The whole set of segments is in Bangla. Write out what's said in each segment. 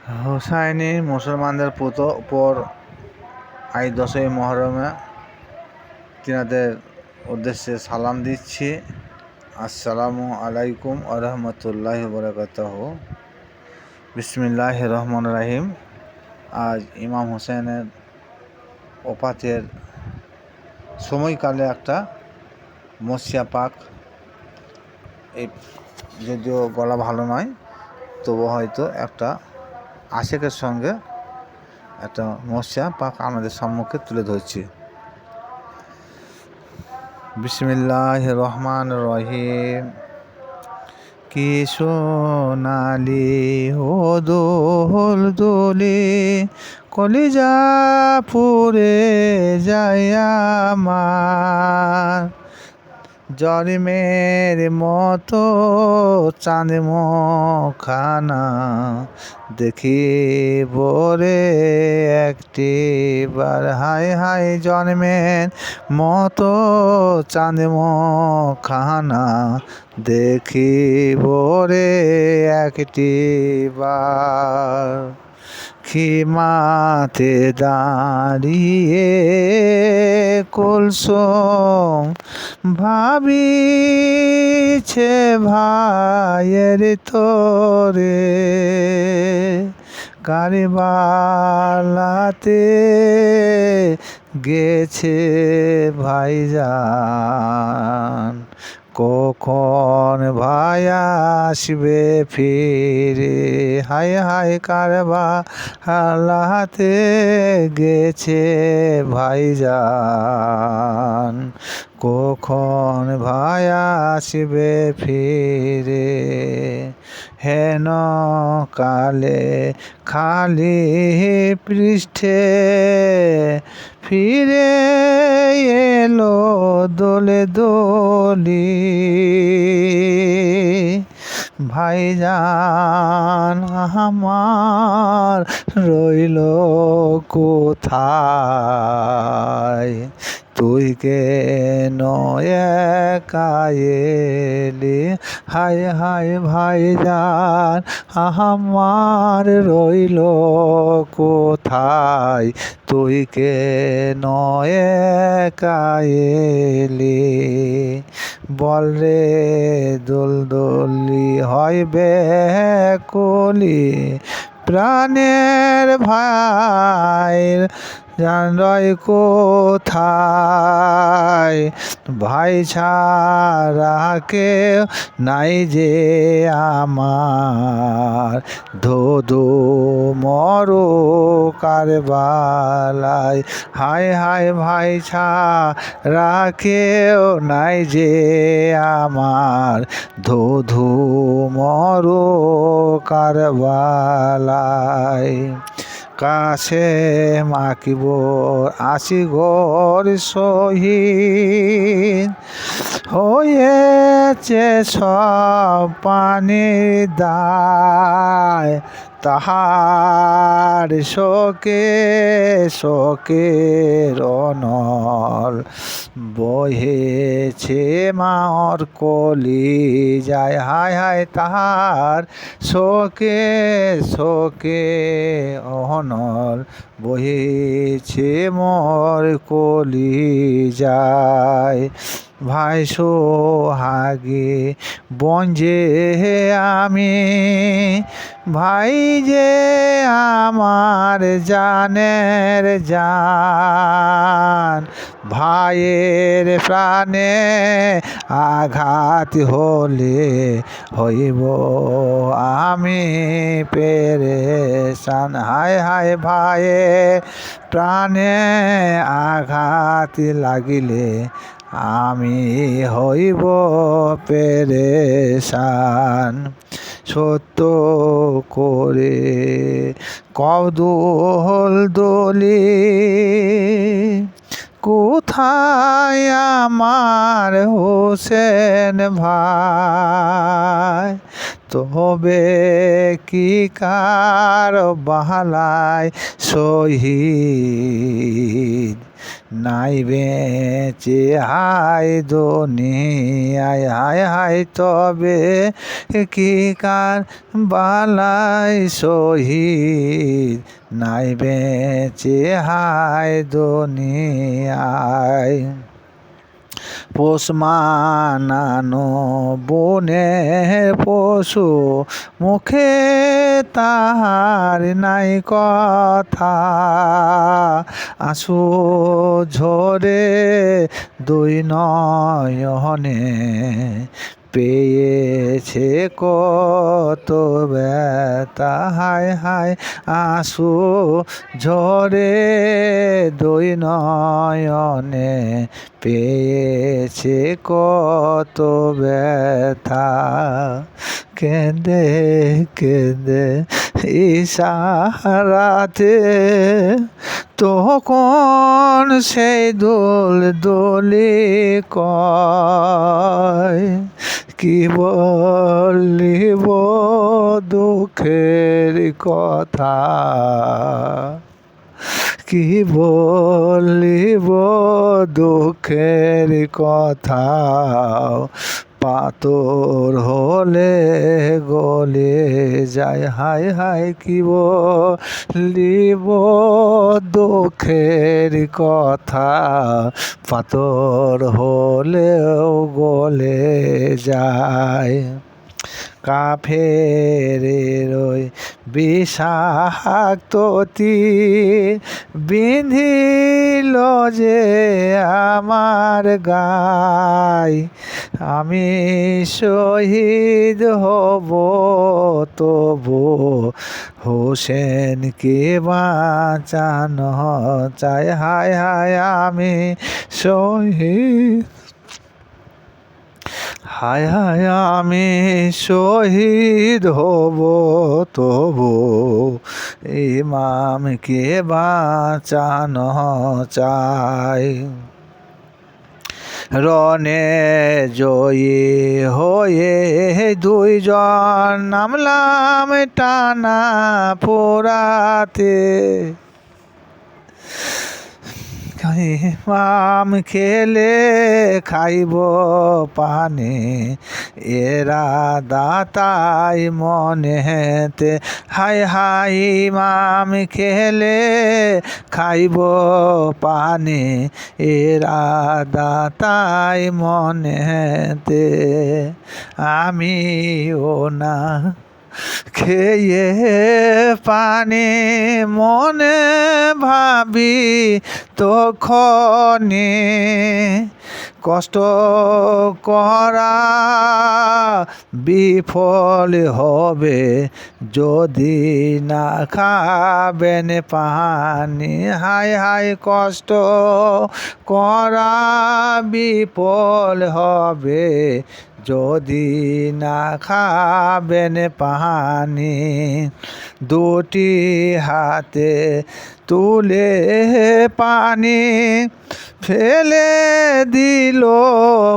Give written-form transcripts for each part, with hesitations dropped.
হুসাইনি মুসলমানদের উপর আজ 10ই মুহররমে তিনাদের উদ্দেশ্যে সালাম দিচ্ছি। আসসালামু আলাইকুম ওয়া রাহমাতুল্লাহি ওয়া বারাকাতুহু। বিসমিল্লাহির রহমানির রহিম। আজ ইমাম হুসাইনের ওফাতের সময়কালে একটা মসিয়া পাক, এই যদিও গলা ভালো নয়, তবু হয়তো একটা আশেকের সঙ্গে একটা মসিয়া পাক আমাদের সম্মুখে তুলে ধরছি। বিসমিল্লাহির রহমানির রহিম। কি সোনালি ও দোল দোলে কলিজা পুড়ে যায় আমার, জন্মের মতো চাঁদ মুখখানা দেখিব রে একটিবার। হায় হায় জন্মের মতো চাঁদ মুখখানা দেখিব রে একটিবার। খিমাতে দাঁড়িয়ে কুলসুম ভাবিছে ভাইয়ের তোরে, কারবালাতে গেছে ভাইজান, কখন ভাই আসবে ফিরে। হায় হায় কারবালাতে গেছে ভাইজান, কখন ভাই আসবে ফিরে। হেন কালে খালি পৃষ্ঠে ফিরে এলো দোলে দোলি, ভাইজান আমার রইল কোথায়, তুই কেন একা এলি। হায় হায় ভাইজান আমার রইল কোথায়, তুই কেন একা এলি। বল রে দোলদোলি হয় ব্যাকুলি, প্রাণের ভাই রয় কোথায়, ভাই ছাড়া কেউ নাই যে আমার, ধোধো মরো কারবালায়। হায় হায় ভাই ছাড়া কেউ নাই যে আমার, ধোধো মরো কারবালায়। কাসেম আকবর আসগর শহীদ হয়েছে সব পানির দায়, তাহার শোকে শোকের নল বহেছে মার কলিজায়। হায় হায় তাহার শোকে শোকে অনল বহেছে মোর কলিজায়। ভাই সোহাগে বঞ্জে আমি, ভাই যে আমার জানের জান, ভাইয়ের প্রাণে আঘাত হলে হইব আমি পেরেশান। হায় হায় ভাইয়ের প্রাণে আঘাত লাগিলে আমি হইব পেরেশান। সত্য করে কও দোল দোলি কোথায় আমার হোসেন ভাই, তবে কি কার বাহালায় শহীদ, নাই বেঁচে হায় দুনিয়ায় হায় হায় তবে কি কার বালাই শহীদ নাই বেঁচে হায় দুনিয়ায় পোষ মানানো বনের পশু মুখে তাহার নাই কথা আঁসু ঝরে দুই নয়নে পেয়েছে কত ব্যথা হায় হায় আঁসু ঝরে দুই নয়নে পেয়েছে কত ব্যথা কেঁদে কেঁদে ইশারাতে তখন সেই দুলদুলি কয় কি বলিব দুঃখের কথা কি বলিব দুঃখের কথা পাথর হলে গলে যায় হায় হায় কি বলিব দুঃখের কথা পাথর হলেও গলে যায় কাফেরের ওই বিষাক্ত তীর বিঁধিল যে আমার গায় আমি শহীদ হব তবু হোসেনকে বাঁচানো চাই হায় হায় আমি শহীদ হায় হায় আমি শহীদ হব তবু ইমামকে বাঁচানো চাই রণে জয়ী হয়ে দুইজন নামলাম টানা পোড়াতে ইমাম খেলে খাইব পানে এরা দাতাই মনেতে হায় হায় ইমাম খেলে খাইব পানে এরা দাতাই মনেতে আমিও না খেয়ে পানি মনে ভাবি তখনি কষ্ট করা বিফল হবে যদি না খাবেন পানি হায় হায় কষ্ট করা বিফল হবে যদি না খাবেন পানি দুটি হাতে তুলে পানি ফেলে দিল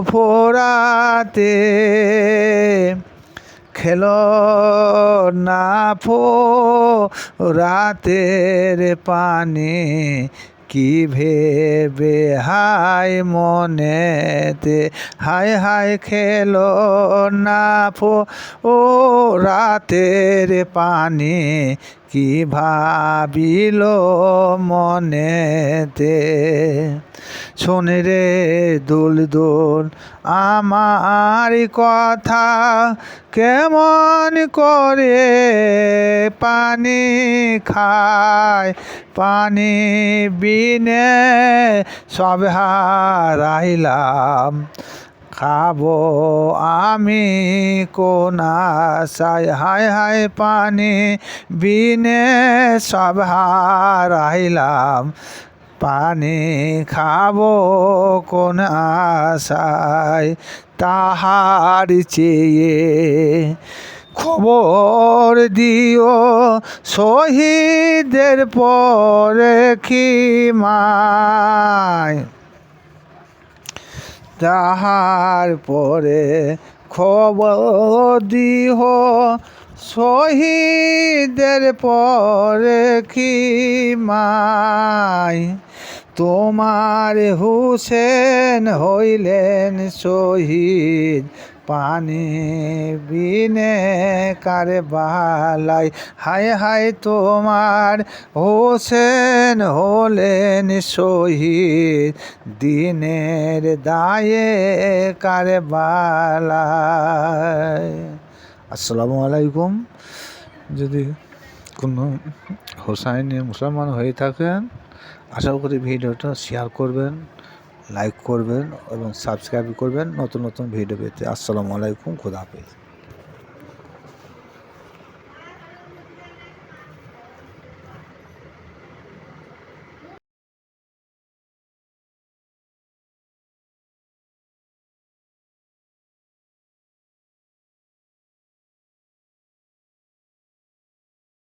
ফোরাতে খেলো না ফোরাতের পানি কি ভেবে হায় মনেতে হায় হায় খেলো না ও রাতের পানি কি ভাবিল মনেতে শোন রে দুলদুল আমার কথা কেমন করে পানি খায় পানি বিনে সব হারাইলাম খাবো আমি কোন আশায় হায় হায় পানি বিনে সব হারাইলাম পানি খাবো কোন আশায় তাহার চেয়ে খবর দিও শহীদের পরে খিমায় তাহার পরে খবর দিও শহীদের পরে খিমায় তোমার হুসেন হইলেন শহীদ, পানি বিনে কারবালায়। হায় হায় তোমার হোসেন হলেন শহীদ, দিনের দায়ে কারবালায়। আসসালামু আলাইকুম। যদি কোনো হোসাইনি মুসলমান হয়ে থাকেন, আশা করি ভিডিওটা শেয়ার করবেন, লাইক করবেন এবং সাবস্ক্রাইব করবেন নতুন নতুন ভিডিও পেতে। আসসালামু আলাইকুম, খোদা হাফেজ।